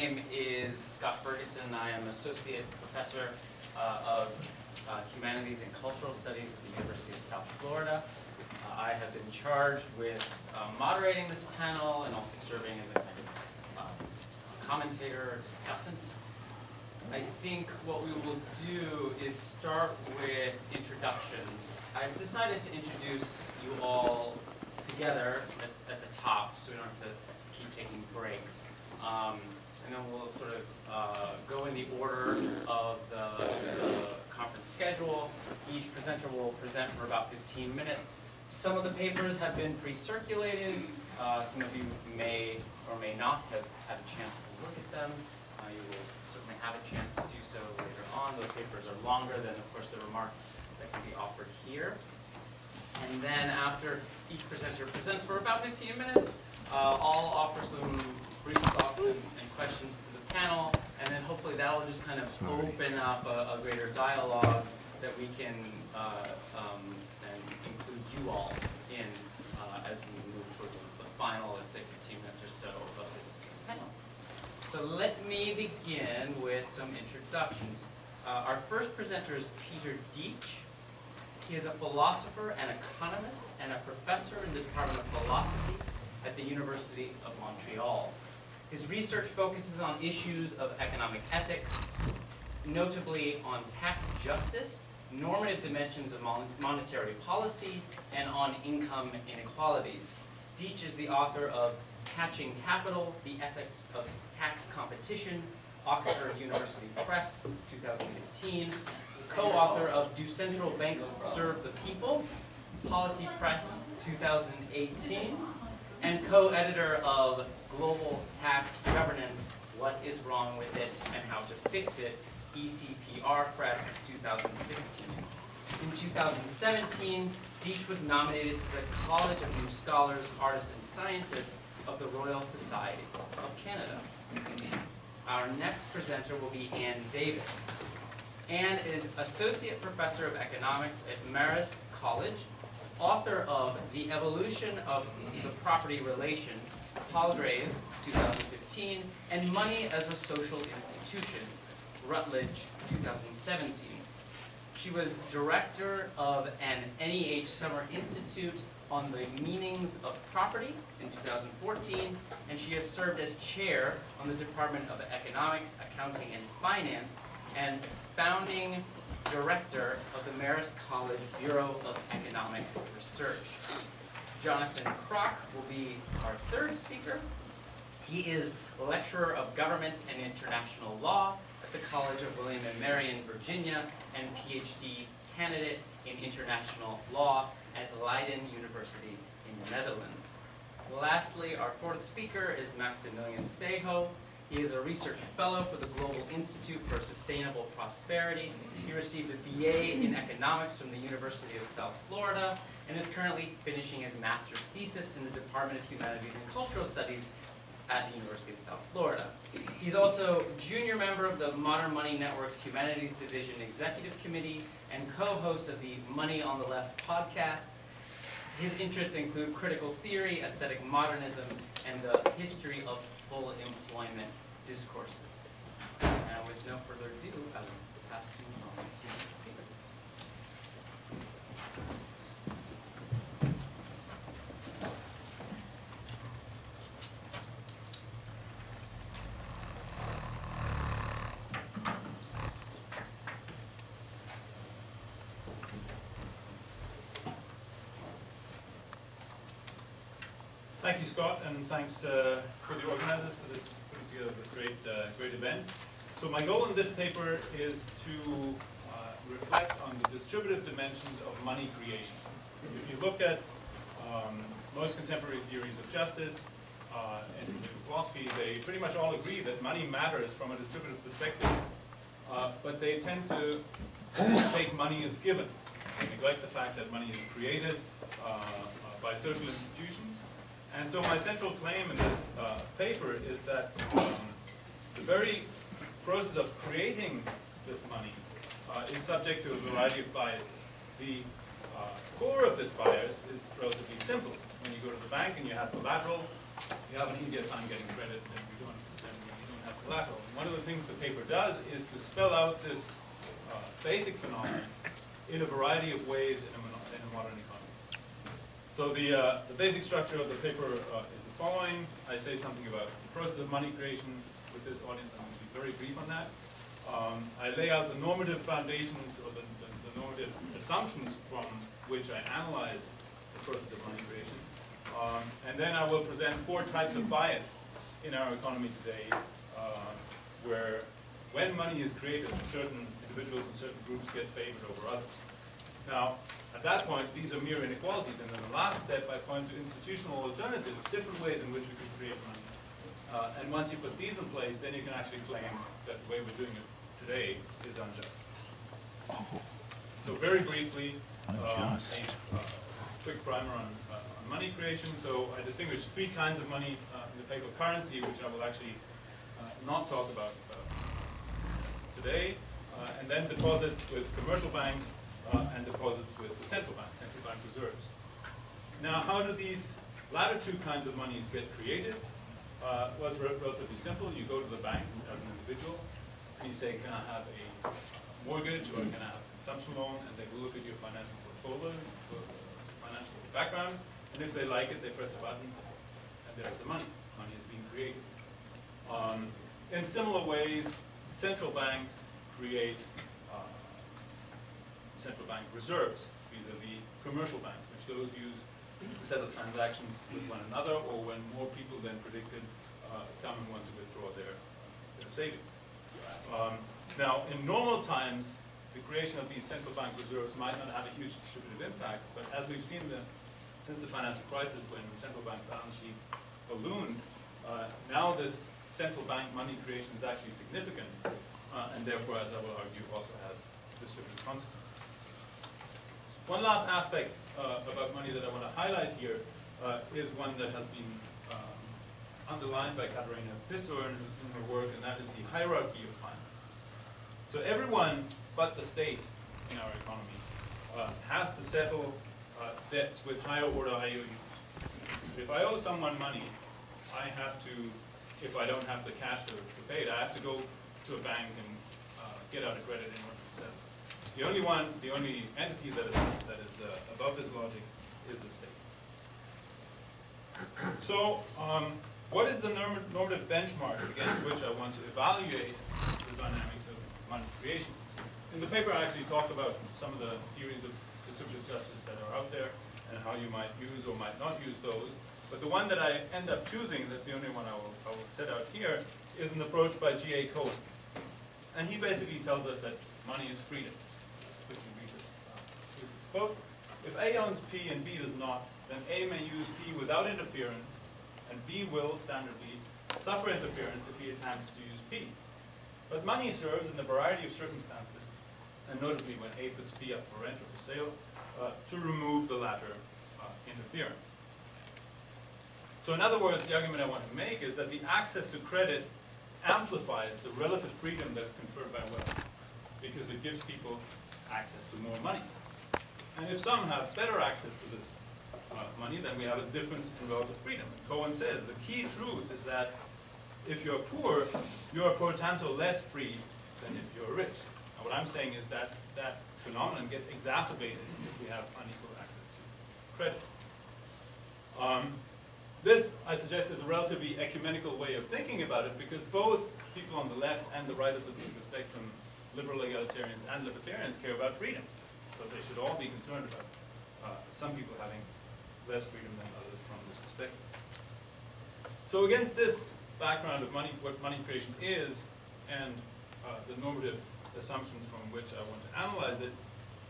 name is Scott Ferguson. I am Associate Professor of Humanities and Cultural Studies at the University of South Florida. I have been charged with moderating this panel and also serving as a kind of commentator or discussant. I think what we will do is start with introductions. I've decided to introduce you all together at the top, so we don't have to keep taking breaks. And then we'll sort of go in the order of the conference schedule. Each presenter will present for about 15 minutes. Some of the papers have been pre-circulated. Some of you may or may not have had a chance to look at them. You will certainly have a chance to do so later on. Those papers are longer than, of course, the remarks that can be offered here. And then after each presenter presents for about 15 minutes, I'll offer some brief thoughts and questions to the panel, and then hopefully that will just kind of open up a greater dialogue that we can and include you all in as we move toward the final, let's say, 15 minutes or so of this panel. So let me begin with some introductions. Our first presenter is Peter Deitsch. He is a philosopher and economist and a professor in the Department of Philosophy at the University of Montreal. His research focuses on issues of economic ethics, notably on tax justice, normative dimensions of monetary policy, and on income inequalities. Deitsch is the author of Catching Capital, The Ethics of Tax Competition, Oxford University Press, 2015, co-author of Do Central Banks Serve the People, Polity Press, 2018, and co-editor of Global Tax Governance, What is Wrong with It and How to Fix It, ECPR Press, 2016. In 2017, Deitsch was nominated to the College of New Scholars, Artists and Scientists of the Royal Society of Canada. Our next presenter will be Ann Davis. Ann is Associate Professor of Economics at Marist College, author of The Evolution of the Property Relation, Palgrave, 2015, and Money as a Social Institution, Rutledge, 2017. She was director of an NEH Summer Institute on the Meanings of Property in 2014, and she has served as chair on the Department of Economics, Accounting, and Finance, and founding director of the Marist College Bureau of Economic Research. Jonathan Kroc will be our third speaker. He is lecturer of government and international law at the College of William and Mary in Virginia and PhD candidate in international law at Leiden University in the Netherlands. Lastly, our fourth speaker is Maximilian Sejo. He is a research fellow for the Global Institute for Sustainable Prosperity. He received a BA in economics from the University of South Florida and is currently finishing his master's thesis in the Department of Humanities and Cultural Studies at the University of South Florida. He's also junior member of the Modern Money Network's Humanities Division Executive Committee and co-host of the Money on the Left podcast. His interests include critical theory, aesthetic modernism, and the history of full employment discourses. And with no further ado, I will pass things on to Peter. Thank you, Scott, and thanks for the organizers for this putting together this great event. So my goal in this paper is to reflect on the distributive dimensions of money creation. If you look at most contemporary theories of justice and philosophy, they pretty much all agree that money matters from a distributive perspective, but they tend to take money as given. They neglect the fact that money is created by social institutions. And so my central claim in this paper is that the very process of creating this money is subject to a variety of biases. The core of this bias is relatively simple. When you go to the bank and you have collateral, you have an easier time getting credit than you don't have collateral. And one of the things the paper does is to spell out this basic phenomenon in a variety of ways in a modern economy. So the basic structure of the paper is the following. I say something about the process of money creation with this audience. I'm going to be very brief on that. I lay out the normative foundations or the normative assumptions from which I analyze the process of money creation. And then I will present 4 types of bias in our economy today, where when money is created, certain individuals and certain groups get favored over others. Now, at that point, these are mere inequalities, and then the last step, I point to institutional alternatives, different ways in which we can create money. And once you put these in place, then you can actually claim that the way we're doing it today is unjust. So very briefly, a quick primer on money creation. So I distinguish 3 kinds of money in the paper: currency, which I will actually not talk about today, and then deposits with commercial banks and deposits with the central bank reserves. Now, how do these latter 2 kinds of monies get created? Well, it's relatively simple. You go to the bank as an individual, and you say, can I have a mortgage or can I have a consumption loan? And they will look at your financial portfolio, financial background, and if they like it, they press a button, and there's the money. Money is being created. In similar ways, central banks create central bank reserves vis-a-vis commercial banks, which those use to settle transactions with one another, or when more people than predicted come and want to withdraw their savings. Now, in normal times, the creation of these central bank reserves might not have a huge distributive impact, but as we've seen since the financial crisis, when central bank balance sheets ballooned, now this central bank money creation is actually significant, and therefore, as I will argue, also has distributive consequences. One last aspect about money that I want to highlight here is one that has been underlined by Katharina Pistor in her work, and that is the hierarchy of finance. So everyone but the state in our economy has to settle debts with higher order IOUs. If I owe someone money, I have to, if I don't have the cash to pay it, I have to go to a bank and get out a credit in order to settle. The only entity that is above this logic is the state. So, what is the normative benchmark against which I want to evaluate the dynamics of money creation? In the paper, I actually talk about some of the theories of distributive justice that are out there and how you might use or might not use those. But the one that I end up choosing, that's the only one I will set out here, is an approach by G.A. Cohen. And he basically tells us that money is freedom. Let's quickly read this quote. If A owns P and B does not, then A may use P without interference, and B will, standardly, suffer interference if he attempts to use P. But money serves in a variety of circumstances, and notably when A puts B up for rent or for sale, to remove the latter interference. So in other words, the argument I want to make is that the access to credit amplifies the relative freedom that is conferred by wealth, because it gives people access to more money. And if some have better access to this money, then we have a difference in relative freedom. And Cohen says the key truth is that if you're poor, you're pro tanto less free than if you're rich. And what I'm saying is that that phenomenon gets exacerbated if we have unequal access to credit. This, I suggest, is a relatively ecumenical way of thinking about it, because both people on the left and the right of the spectrum, liberal egalitarians and libertarians, care about freedom. So they should all be concerned about some people having less freedom than others from this perspective. So against this background of money, what money creation is, and the normative assumptions from which I want to analyze it,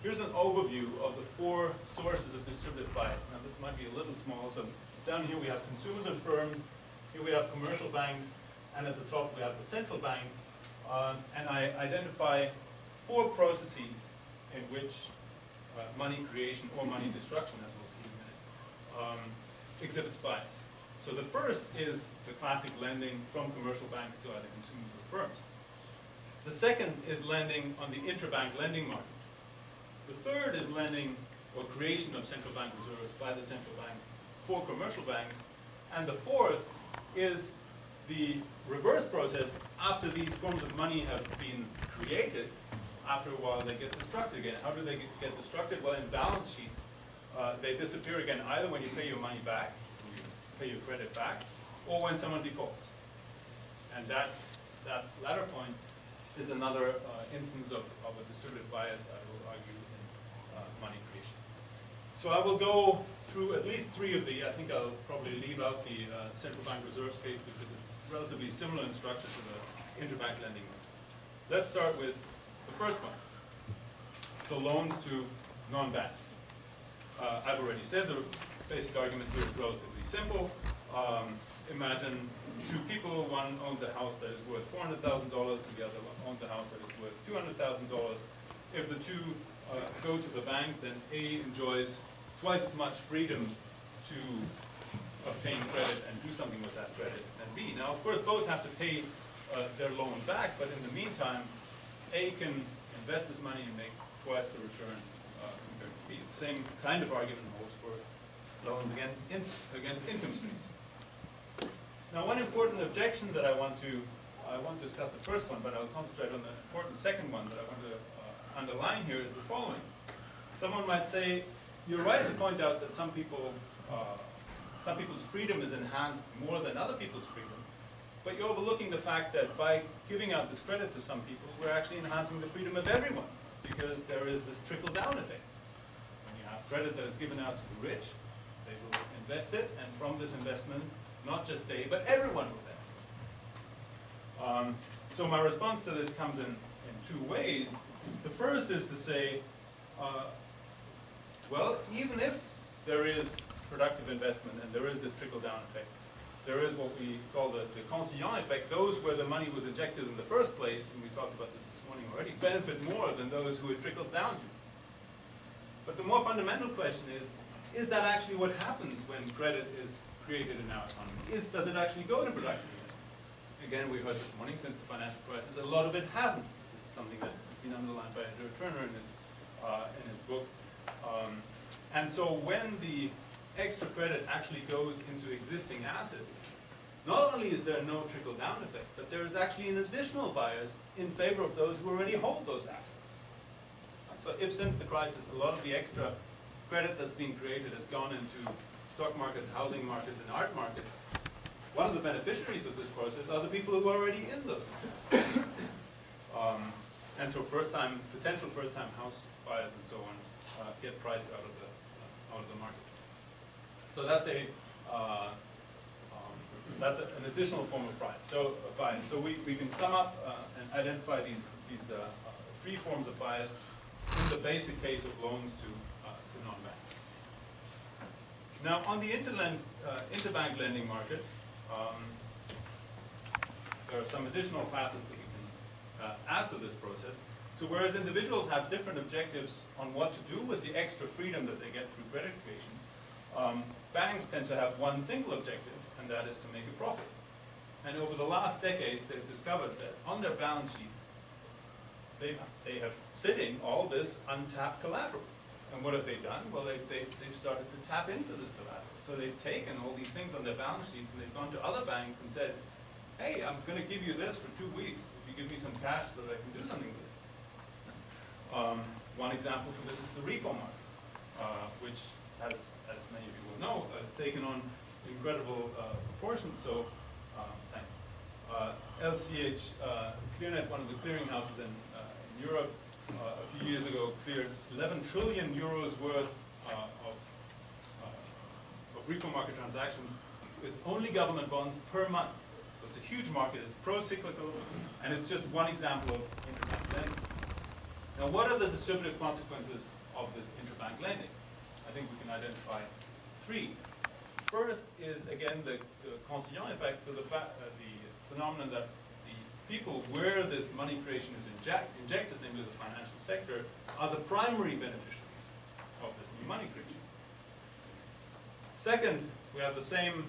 here's an overview of the 4 sources of distributive bias. Now this might be a little small, so down here we have consumers and firms, here we have commercial banks, and at the top we have the central bank. And I identify 4 processes in which money creation or money destruction, as we'll see in a minute, exhibits bias. So the first is the classic lending from commercial banks to either consumers or firms. The second is lending on the interbank lending market. The third is lending or creation of central bank reserves by the central bank for commercial banks. And the fourth is The reverse process, after these forms of money have been created, after a while they get destructed again. How do they get destructed? Well, in balance sheets, they disappear again, either when you pay your money back, when you pay your credit back, or when someone defaults. And that latter point is another instance of a distributive bias, I will argue, in money creation. So I will go through at least three of the, I think I'll probably leave out the central bank reserves case because it's relatively similar in structure to the interbank lending one. Let's start with the first one. So loans to non-banks. I've already said the basic argument here is relatively simple. Imagine two people, one owns a house that is worth $400,000 and the other one owns a house that is worth $200,000. If the two go to the bank, then A enjoys twice as much freedom to obtain credit and do something with that credit than B. Now, of course, both have to pay their loan back, but in the meantime, A can invest this money and make twice the return compared to B. The same kind of argument holds for loans against income streams. Now, one important objection that I want to discuss the first one, but I'll concentrate on the important second one that I want to underline here is the following. Someone might say, you're right to point out that some people's freedom is enhanced more than other people's freedom, but you're overlooking the fact that by giving out this credit to some people, we're actually enhancing the freedom of everyone, because there is this trickle-down effect. When you have credit that is given out to the rich, they will invest it, and from this investment, not just they, but everyone will benefit. So my response to this comes in two ways. The first is to say, well, even if there is productive investment and there is this trickle-down effect, there is what we call the Cantillon effect. Those where the money was injected in the first place, and we talked about this morning already, benefit more than those who it trickles down to. But the more fundamental question is that actually what happens when credit is created in our economy? Does it actually go to productive investment? Again, we heard this morning, since the financial crisis, a lot of it hasn't. This is something that has been underlined by Andrew Turner in his book. And so when the extra credit actually goes into existing assets, not only is there no trickle-down effect, but there is actually an additional bias in favor of those who already hold those assets. So if since the crisis, a lot of the extra credit that's being created has gone into stock markets, housing markets, and art markets, one of the beneficiaries of this process are the people who are already in those markets. And so potential first-time house buyers and so on get priced out of the market. So that's an additional form of bias. So we can sum up and identify these three forms of bias in the basic case of loans to non-banks. Now, on the interbank lending market, there are some additional facets that we can add to this process. So whereas individuals have different objectives on what to do with the extra freedom that they get through credit creation, banks tend to have one single objective, and that is to make a profit. And over the last decades, they've discovered that on their balance sheets, they have sitting all this untapped collateral. And what have they done? Well, they've started to tap into this collateral. So they've taken all these things on their balance sheets and they've gone to other banks and said, hey, I'm going to give you this for 2 weeks if you give me some cash so that I can do something with it. One example for this is the repo market, which has, as many of you will know, taken on incredible proportions. So, thanks. LCH, ClearNet, one of the clearinghouses in Europe, a few years ago cleared 11 trillion euros worth of repo market transactions with only government bonds per month. So it's a huge market, it's pro-cyclical, and it's just one example of interbank lending. Now, what are the distributive consequences of this interbank lending? I think we can identify 3. First is, again, the Cantillon effect, so the phenomenon that the people where this money creation is injected, namely the financial sector, are the primary beneficiaries of this new money creation. Second, we have the same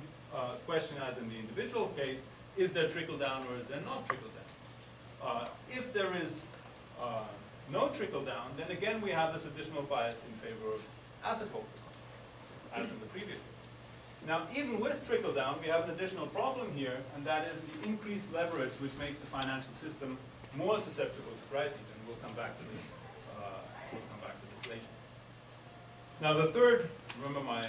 question as in the individual case, is there trickle-down or is there not trickle-down? If there is no trickle-down, then again we have this additional bias in favor of asset holders, as in the previous case. Now, even with trickle down, we have an additional problem here, and that is the increased leverage, which makes the financial system more susceptible to crises. And we'll come back to this. Later. Now, the third, remember my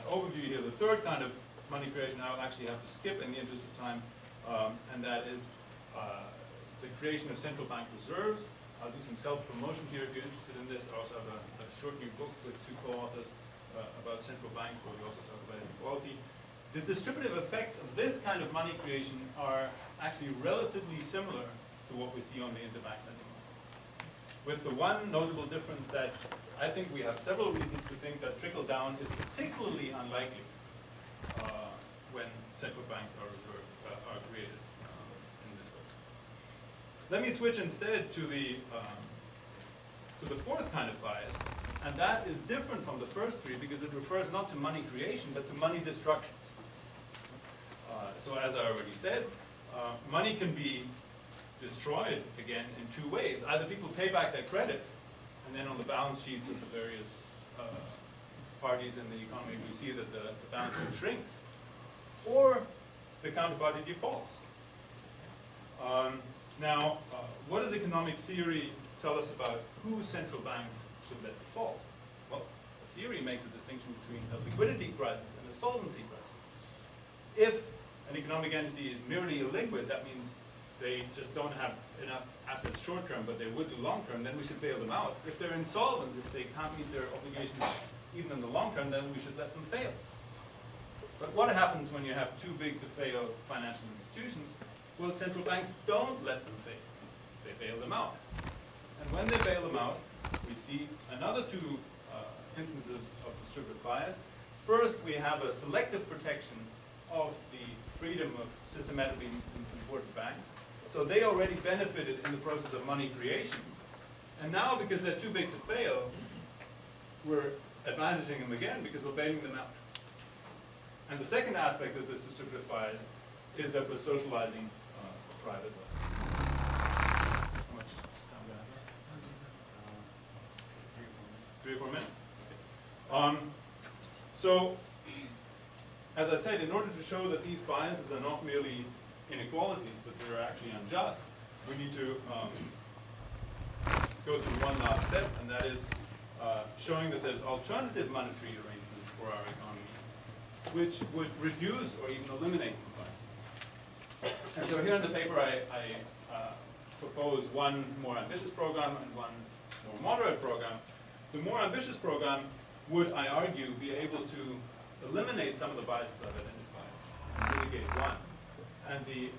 overview here. The third kind of money creation I will actually have to skip in the interest of time, and that is the creation of central bank reserves. I'll do some self-promotion here if you're interested in this. I also have a short new book with two co-authors about central banks, where we also talk about inequality. The distributive effects of this kind of money creation are actually relatively similar to what we see on the interbank lending market, with the one notable difference that I think we have several reasons to think that trickle down is particularly unlikely when central banks are created in this way. Let me switch instead to the fourth kind of bias, and that is different from the first three because it refers not to money creation but to money destruction. So as I already said, money can be destroyed again in two ways. Either people pay back their credit, and then on the balance sheets of the various parties in the economy we see that the balance sheet shrinks, or the counterparty defaults. Now, what does economic theory tell us about who central banks should let default? Well, the theory makes a distinction between a liquidity crisis and a solvency crisis. If an economic entity is merely illiquid, that means they just don't have enough assets short term, but they would do long term, then we should bail them out. If they're insolvent, if they can't meet their obligations even in the long term, then we should let them fail. But what happens when you have too big to fail financial institutions? Well, central banks don't let them fail. They bail them out. And when they bail them out, we see another two instances of distributive bias. First, we have a selective protection of the freedom of systematically important banks. So they already benefited in the process of money creation. And now, because they're too big to fail, we're advantaging them again because we're bailing them out. And the second aspect of this distributive bias is that we're socializing private loss. How much time do I have? 3 or 4 minutes. So, as I said, in order to show that these biases are not merely inequalities, but they're actually unjust, we need to go through one last step, and that is showing that there's alternative monetary arrangements for our economy, which would reduce or even eliminate these biases. And so here in the paper, I propose one more ambitious program and one more moderate program. The more ambitious program would, I argue, be able to eliminate some of the biases I've identified and mitigate one. And the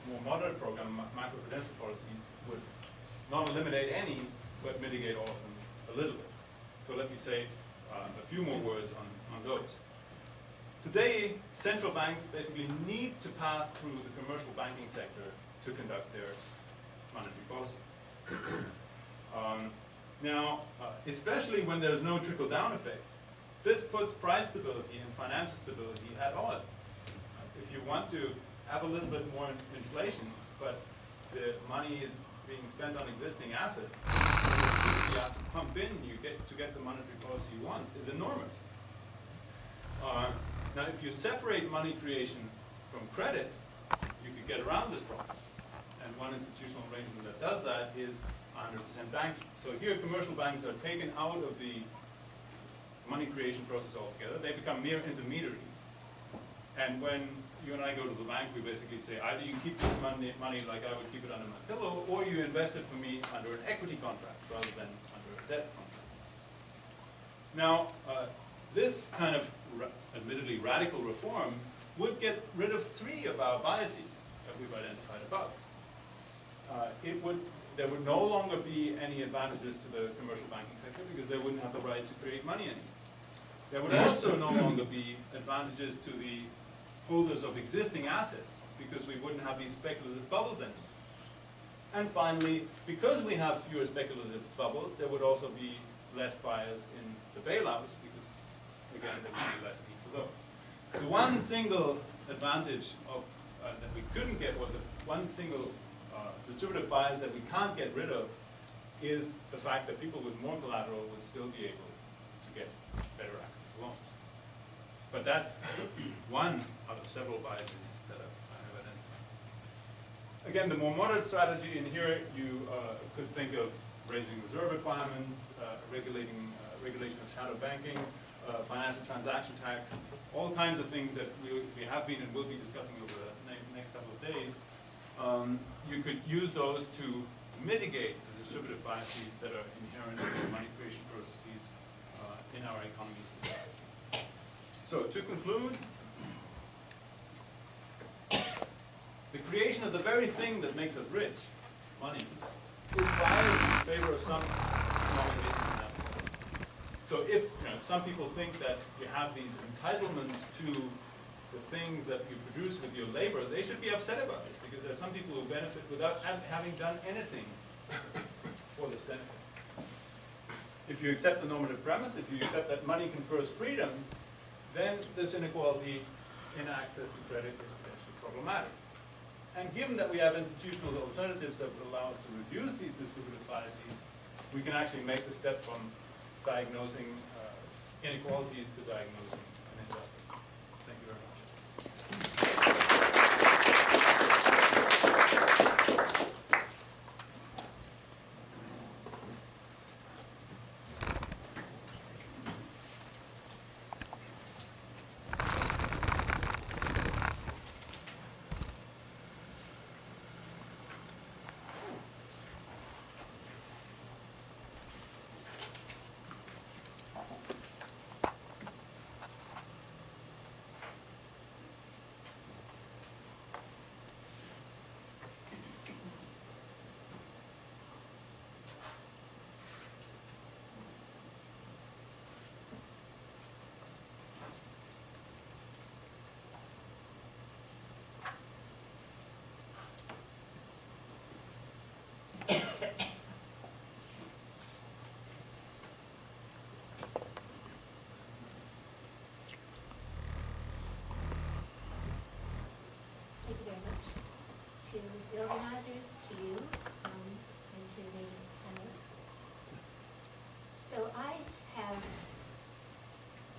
more moderate program, macroprudential policies, would not eliminate any, but mitigate all of them a little bit. So let me say a few more words on those. Today, central banks basically need to pass through the commercial banking sector to conduct their monetary policy. Now, especially when there's no trickle-down effect, this puts price stability and financial stability at odds. If you want to have a little bit more inflation, but the money is being spent on existing assets, the you have to pump in to get the monetary policy you want is enormous. Now, if you separate money creation from credit, you could get around this problem. And one institutional arrangement that does that is 100% banking. So here, commercial banks are taken out of the money creation process altogether. They become mere intermediaries. And when you and I go to the bank, we basically say, either you keep this money like I would keep it under my pillow, or you invest it for me under an equity contract rather than under a debt contract. Now, this kind of admittedly radical reform would get rid of 3 of our biases that we've identified above. There would no longer be any advantages to the commercial banking sector because they wouldn't have the right to create money anymore. There would also no longer be advantages to the holders of existing assets because we wouldn't have these speculative bubbles anymore. And finally, because we have fewer speculative bubbles, there would also be less bias in the bailouts because, again, there would be less need for those. The one single advantage of, that we couldn't get, or the one single distributive bias that we can't get rid of, is the fact that people with more collateral would still be able to get better access to loans. that's one out of several biases that I have identified. Again, the more moderate strategy in here, you could think of raising reserve requirements, regulation of shadow banking, financial transaction tax, all kinds of things that we have been and will be discussing over the next couple of days. You could use those to mitigate the distributive biases that are inherent in the money creation processes in our economies today. So to conclude, the creation of the very thing that makes us rich, money, is biased in favor of some economic agents in our society. So if some people think that you have these entitlements to the things that you produce with your labor, they should be upset about this, because there are some people who benefit without having done anything for this benefit. If you accept the normative premise, if you accept that money confers freedom, then this inequality in access to credit is potentially problematic. And given that we have institutional alternatives that would allow us to reduce these distributive biases, we can actually make the step from diagnosing inequalities to diagnosing an injustice. Thank you very much. Thank you very much to the organizers, to you, and to the panelists. So I have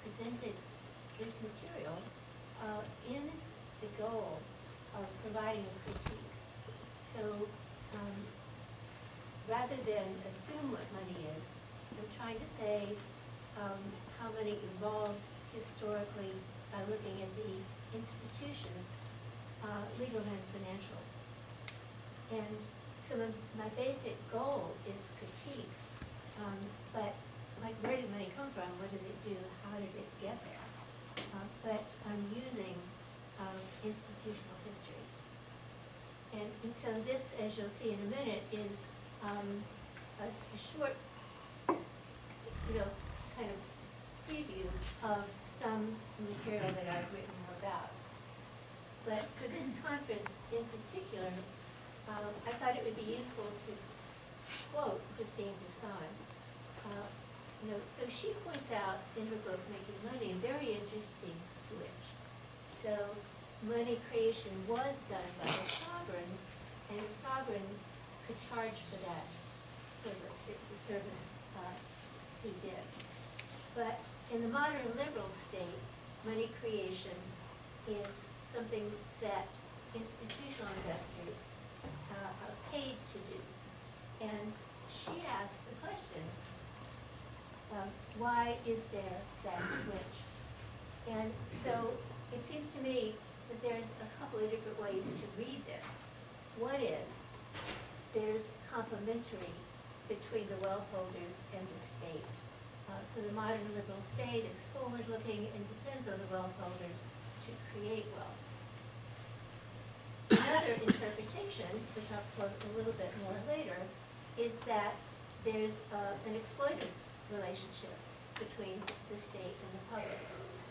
presented this material in the goal of providing a critique. So rather than assume what money is, I'm trying to say how money evolved historically by looking at the institutions, legal and financial. And so my basic goal is critique, but like, where did money come from? What does it do? How did it get there? But I'm using institutional history. And so this, as you'll see in a minute, is a short, kind of preview of some material that I've written more about. But for this conference in particular, I thought it would be useful to quote Christine Desan. So she points out in her book, Making Money, a very interesting switch. So money creation was done by the sovereign, and the sovereign could charge for that privilege. It's a service he did. But in the modern liberal state, money creation is something that institutional investors are paid to do. And she asked the question, why is there that switch? And so it seems to me that there's a couple of different ways to read this. One is there's complementary between the wealth holders and the state. So the modern liberal state is forward-looking and depends on the wealth holders to create wealth. Another interpretation, which I'll quote a little bit more later, is that there's an exploitive relationship between the state and the public,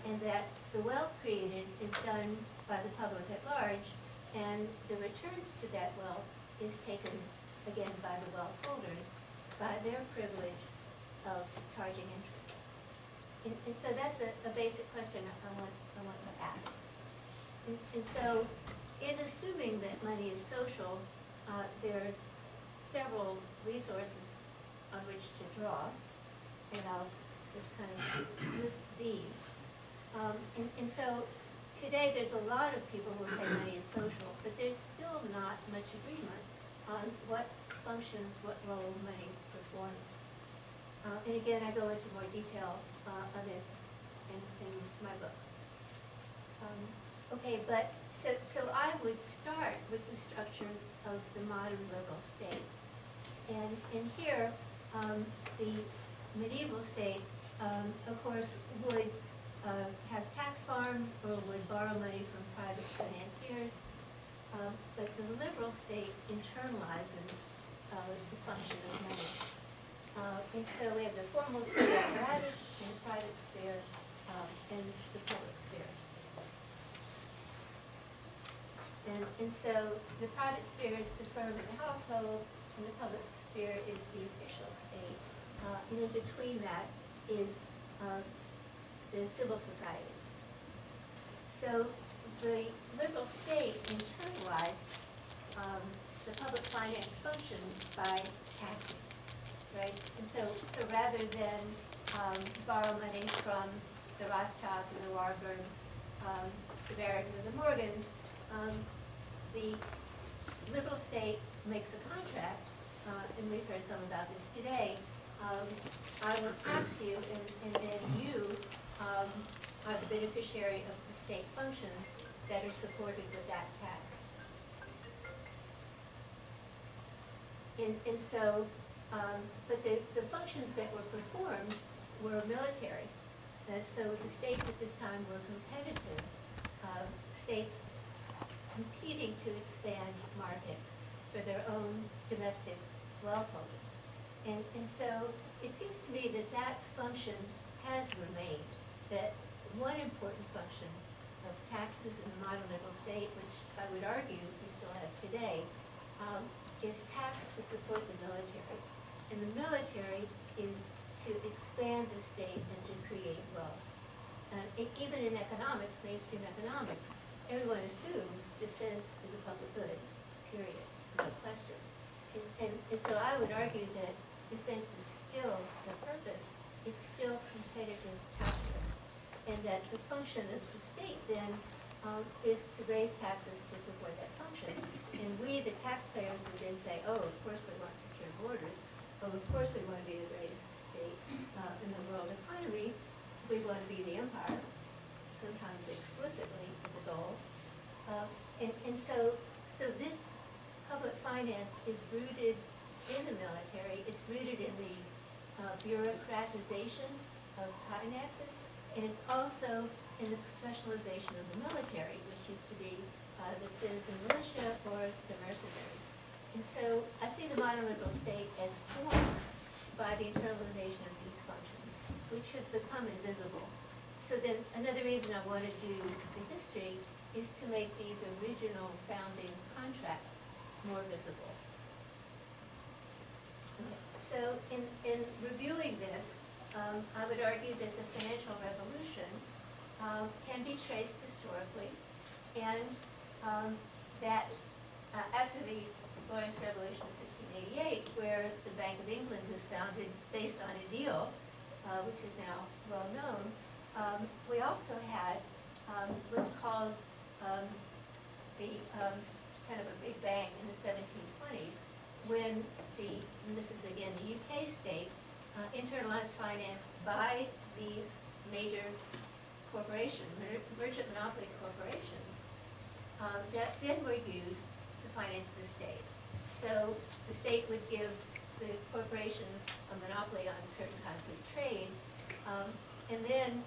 and that the wealth created is done by the public at large, and the returns to that wealth is taken, again, by the wealth holders, by their privilege of charging interest. And so that's a basic question I want to ask. And so, in assuming that money is social, there's several resources on which to draw, and I'll just kind of list these. And so today, there's a lot of people who say money is social, but there's still not much agreement on what functions, what role money performs. And again, I go into more detail on this in my book. Okay, but so I would start with the structure of the modern liberal state. And here, the medieval state, of course, would have tax farms or would borrow money from private financiers. But the liberal state internalizes the function of money. And so we have the formal state apparatus and the private sphere and the public sphere. And so the private sphere is the firm and the household, and the public sphere is the official state. And in between that is the civil society. So the liberal state internalized the public finance function by taxing, right? And so rather than borrow money from the Rothschilds and the Warburgs, the Barracks and the Morgans, the liberal state makes a contract, and we've heard some about this today. I will tax you, and then you are the beneficiary of the state functions that are supported with that tax. And so, but the functions that were performed were military. So the states at this time were competitive, states competing to expand markets for their own domestic wealth holders. And so it seems to me that that function has remained, that one important function of taxes in the modern liberal state, which I would argue we still have today, is tax to support the military. And the military is to expand the state and to create wealth. Even in economics, mainstream economics, everyone assumes defense is a public good, period, no question. And so I would argue that defense is still the purpose, it's still competitive taxes. And that the function of the state then is to raise taxes to support that function. And we, the taxpayers, would then say, oh, of course we want secure borders. Oh, of course we want to be the greatest state in the world economy. We want to be the empire, sometimes explicitly as a goal. And so this public finance is rooted in the military. It's rooted in the bureaucratization of finances. And it's also in the professionalization of the military, which used to be the citizen militia or the mercenaries. And so I see the modern liberal state as formed by the internalization of these functions, which have become invisible. So then another reason I want to do the history is to make these original founding contracts more visible. Okay. So in reviewing this, I would argue that the financial revolution can be traced historically, and that after the Glorious Revolution of 1688, where the Bank of England was founded based on a deal, which is now well known, we also had what's called the kind of a big bang in the 1720s, when and this is again the UK state, internalized finance by these major corporations, merchant monopoly corporations, that then were used to finance the state. So the state would give the corporations a monopoly on certain kinds of trade, and then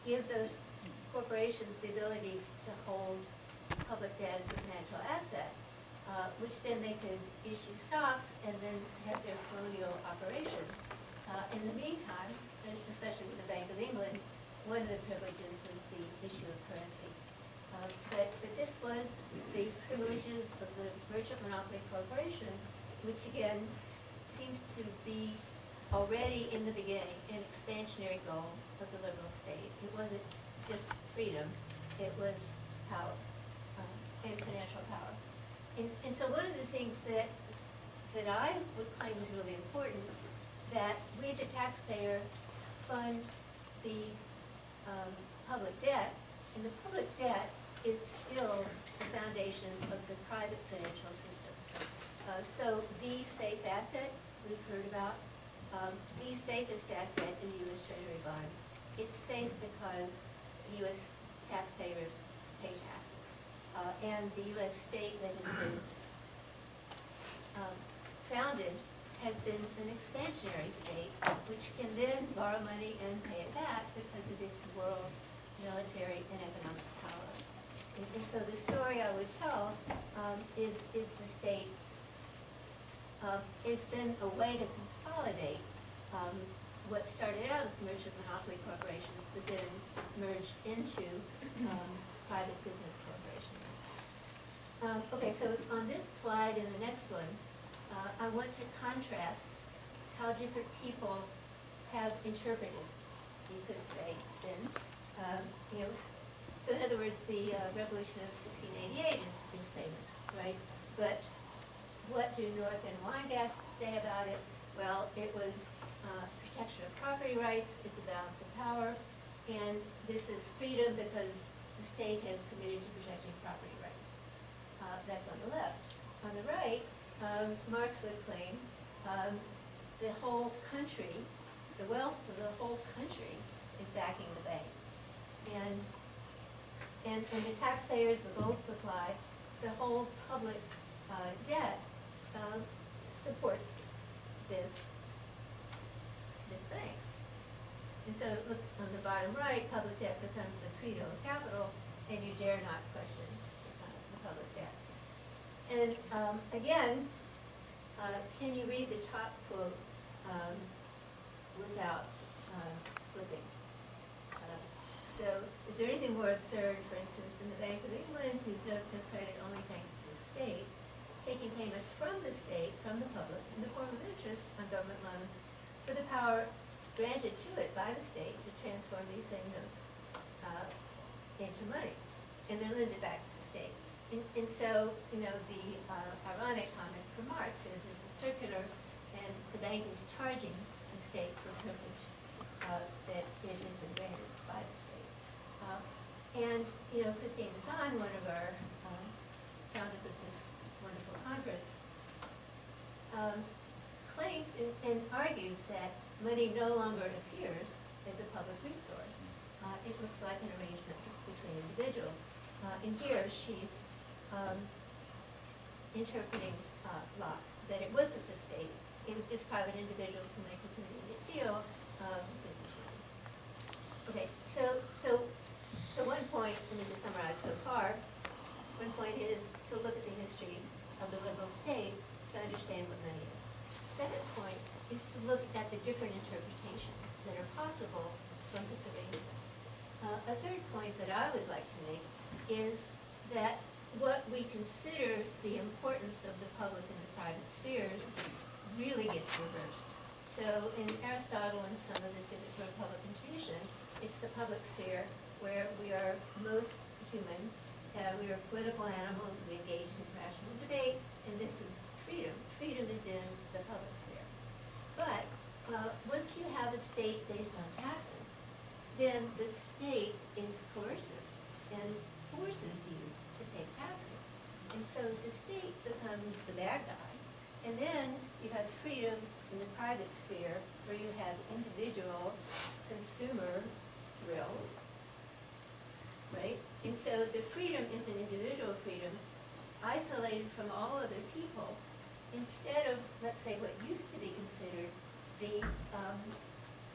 give those corporations the ability to hold public debt as a financial asset, which then they could issue stocks and then have their colonial operation. In the meantime, and especially with the Bank of England, one of the privileges was the issue of currency. But this was the privileges of the merchant monopoly corporation, which again seems to be already in the beginning an expansionary goal of the liberal state. It wasn't just freedom, it was power, and financial power. And so one of the things that I would claim is really important, that we, the taxpayer, fund the public debt, and the public debt is still the foundation of the private financial system. So the safe asset we've heard about, the safest asset is U.S. Treasury bonds. It's safe because U.S. taxpayers pay taxes. And the U.S. state that has been founded has been an expansionary state, which can then borrow money and pay it back because of its world military and economic power. And so the story I would tell is the state has been a way to consolidate what started out as merchant monopoly corporations, but then merged into private business corporations. Okay, so on this slide and the next one, I want to contrast how different people have interpreted, you could say, spin. So in other words, the Revolution of 1688 is famous, right? But what do North and Weingast say about it? Well, it was protection of property rights, it's a balance of power, and this is freedom because the state has committed to protecting property rights. That's on the left. On the right, Marx would claim the whole country, the wealth of the whole country is backing the bank. And the taxpayers, the gold supply, the whole public debt supports this bank. And so look on the bottom right, public debt becomes the credo of capital, and you dare not question the public debt. And again, can you read the top quote without slipping? So, is there anything more absurd, for instance, in the Bank of England, whose notes have credit only thanks to the state, taking payment from the state, from the public, in the form of interest on government loans, for the power granted to it by the state to transform these same notes into money, and then lend it back to the state. And so, the ironic comment from Marx is this is circular, and the bank is charging the state for privilege that it has been granted by the state. And Christine Desan, one of our founders of this wonderful conference, claims and argues that money no longer appears as a public resource. It looks like an arrangement between individuals. And here she's interpreting Locke, that it wasn't the state, it was just private individuals who make a convenient deal of business money. Okay, so one point, let me just summarize so far, one point is to look at the history of the liberal state to understand what money is. Second point is to look at the different interpretations that are possible from this arrangement. A third point that I would like to make is that what we consider the importance of the public and the private spheres really gets reversed. So in Aristotle and some of the civic republican tradition, it's the public sphere where we are most human, we are political animals, we engage in rational debate, and this is freedom. Freedom is in the public sphere. But once you have a state based on taxes, then the state is coercive and forces you to pay taxes. And so the state becomes the bad guy. And then you have freedom in the private sphere where you have individual consumer thrills, right? And so the freedom is an individual freedom isolated from all other people instead of, let's say, what used to be considered the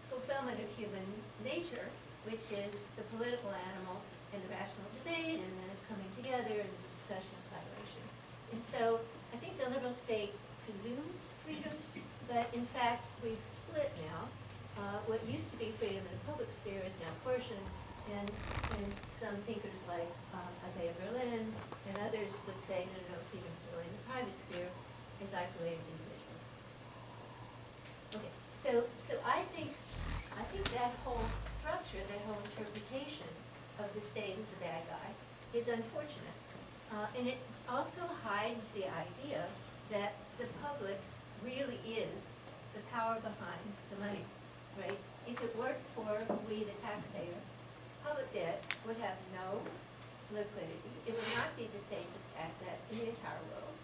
fulfillment of human nature, which is the political animal and the rational debate and the coming together and the discussion and collaboration. And so I think the liberal state presumes freedom, but in fact we've split now. What used to be freedom in the public sphere is now coercion, and some thinkers like Isaiah Berlin and others would say, no, freedom's really in the private sphere as isolated individuals. Okay, so I think that whole structure, that whole interpretation of the state as the bad guy is unfortunate. And it also hides the idea that the public really is the power behind the money, right? If it worked for we, the taxpayer, would have no liquidity. It would not be the safest asset in the entire world.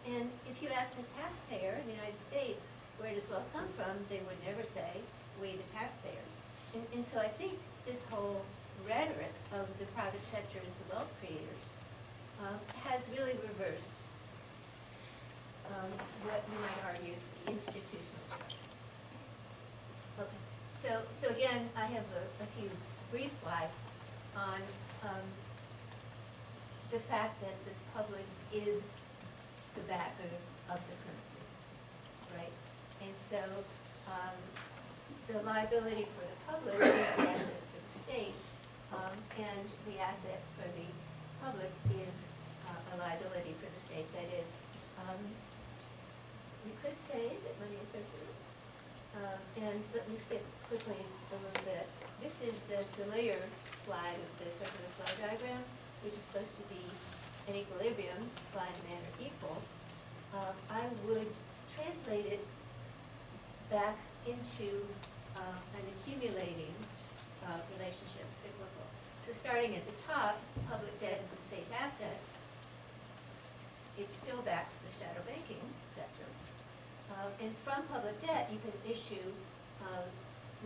And if you ask a taxpayer in the United States, where does wealth come from, they would never say, we the taxpayers. And so I think this whole rhetoric of the private sector as the wealth creators has really reversed what you might argue is the institutional structure. Okay, so again, I have a few brief slides on the fact that the public is the backer of the currency, right? And so the liability for the public is the asset for the state, and the asset for the public is a liability for the state. That is, you could say that money is circular. And let me skip quickly a little bit. This is the familiar slide of the circular flow diagram, which is supposed to be an equilibrium, supply and demand are equal. I would translate it back into an accumulating relationship, cyclical. So starting at the top, public debt is the state asset. It still backs the shadow banking sector. And from public debt, you can issue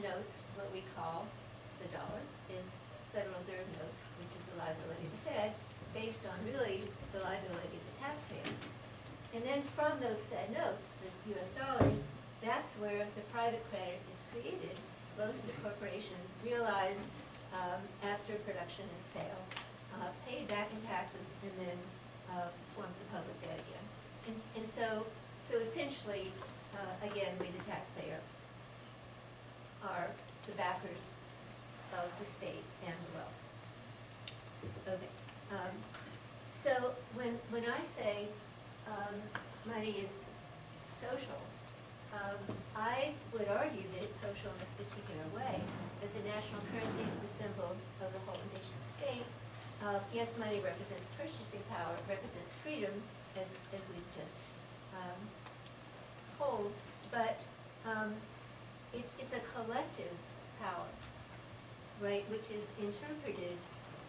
notes, what we call the dollar, is Federal Reserve notes, which is the liability of the Fed, based on really the liability of the taxpayer. And then from those Fed notes, the US dollars, that's where the private credit is created, loaned to the corporation, realized after production and sale, paid back in taxes, and then forms the public debt again. And so essentially, again, we the taxpayer are the backers of the state and the wealth. Okay. So when I say money is social, I would argue that it's social in this particular way, that the national currency is the symbol of the whole nation state. Yes, money represents purchasing power, represents freedom, as we've just told, but it's a collective power, right, which is interpreted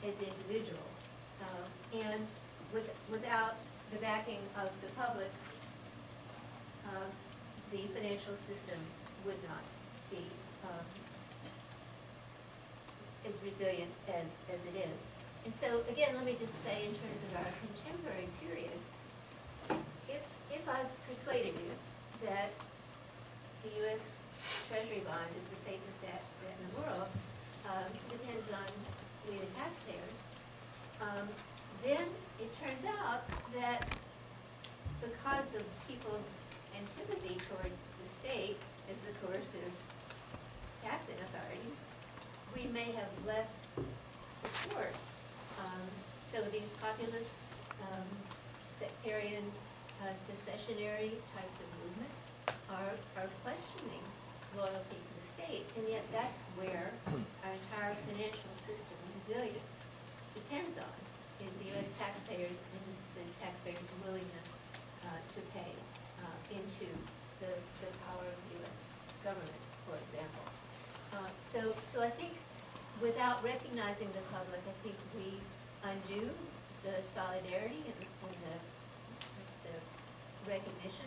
as individual. And without the backing of the public, the financial system would not be as resilient as it is. And so, again, let me just say in terms of our contemporary period, if I've persuaded you that the U.S. Treasury bond is the safest asset in the world, depends on we the taxpayers, then it turns out that because of people's antipathy towards the state as the coercive taxing authority, we may have less support. So these populist, sectarian, secessionary types of movements are questioning loyalty to the state, and yet that's where our entire financial system resilience depends on, is the U.S. taxpayers and the taxpayers' willingness to pay into the power of the U.S. government, for example. So I think without recognizing the public, I think we undo the solidarity and the recognition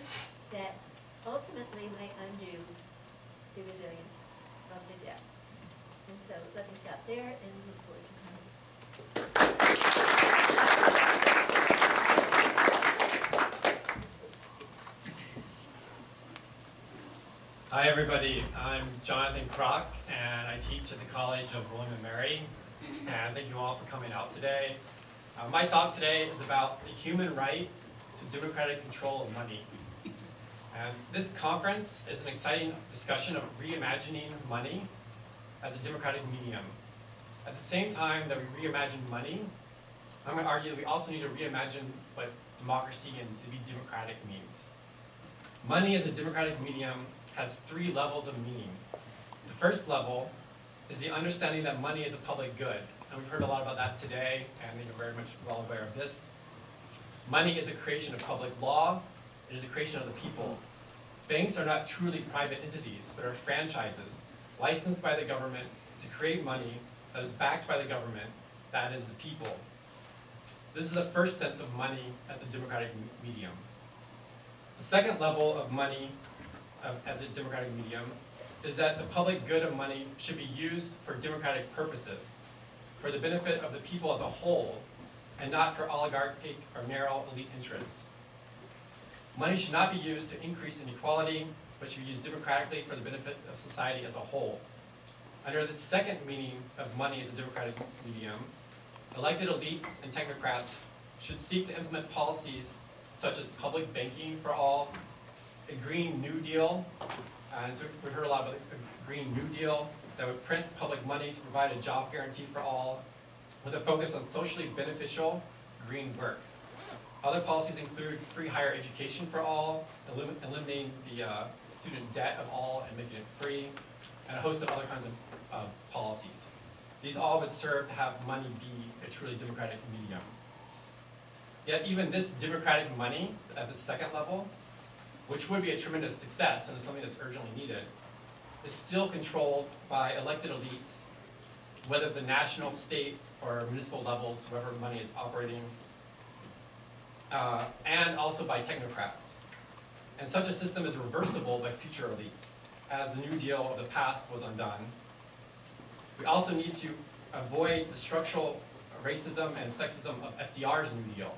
that ultimately may undo the resilience of the debt. And so let me stop there and look forward to comments. Hi everybody, I'm Jonathan Kroc and I teach at the College of William & Mary, and thank you all for coming out today. My talk today is about the human right to democratic control of money. And this conference is an exciting discussion of reimagining money as a democratic medium. At the same time that we reimagine money, I'm going to argue that we also need to reimagine what democracy and to be democratic means. Money as a democratic medium has 3 levels of meaning. The first level is the understanding that money is a public good. And we've heard a lot about that today, and you're very much well aware of this. Money is a creation of public law. It is a creation of the people. Banks are not truly private entities, but are franchises licensed by the government to create money that is backed by the government, that is the people. This is the first sense of money as a democratic medium. The second level of money as a democratic medium is that the public good of money should be used for democratic purposes, for the benefit of the people as a whole, and not for oligarchic or narrow elite interests. Money should not be used to increase inequality, but should be used democratically for the benefit of society as a whole. Under the second meaning of money as a democratic medium, elected elites and technocrats should seek to implement policies such as public banking for all, a Green New Deal, and so we've heard a lot about a Green New Deal that would print public money to provide a job guarantee for all, with a focus on socially beneficial green work. Other policies include free higher education for all, eliminating the student debt of all and making it free, and a host of other kinds of policies. These all would serve to have money be a truly democratic medium. Yet even this democratic money at the second level, which would be a tremendous success and is something that's urgently needed, is still controlled by elected elites, whether the national, state, or municipal levels, whoever money is operating, and also by technocrats. And such a system is reversible by future elites, as the New Deal of the past was undone. We also need to avoid the structural racism and sexism of FDR's New Deal.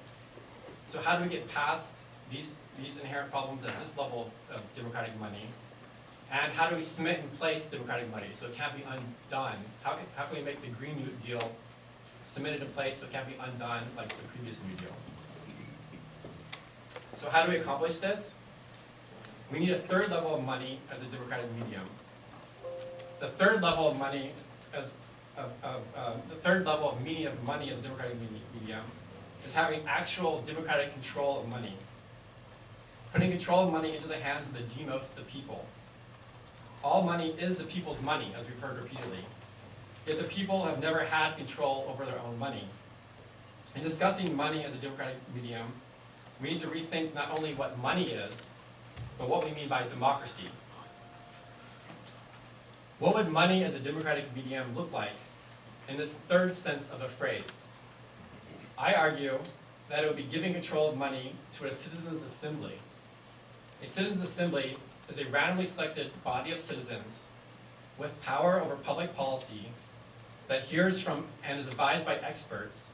So how do we get past these inherent problems at this level of democratic money? And how do we cement in place democratic money so it can't be undone? How can we make the Green New Deal cemented in place so it can't be undone like the previous New Deal? So how do we accomplish this? We need a third level of money as a democratic medium. The third level of money as the third level of meaning of money as a democratic medium is having actual democratic control of money. Putting control of money into the hands of the demos, the people. All money is the people's money, as we've heard repeatedly. Yet the people have never had control over their own money. In discussing money as a democratic medium, we need to rethink not only what money is, but what we mean by democracy. What would money as a democratic medium look like in this third sense of the phrase? I argue that it would be giving control of money to a citizens' assembly. A citizens' assembly is a randomly selected body of citizens with power over public policy that hears from and is advised by experts,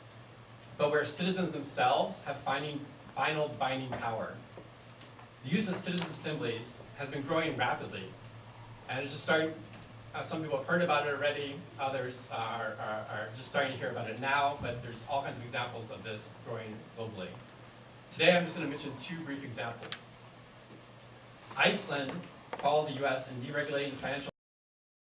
but where citizens themselves have final binding power. The use of citizens' assemblies has been growing rapidly, and it's just starting. Some people have heard about it already, others are just starting to hear about it now, but there's all kinds of examples of this growing globally. Today I'm just going to mention two brief examples. Iceland followed the US in deregulating financial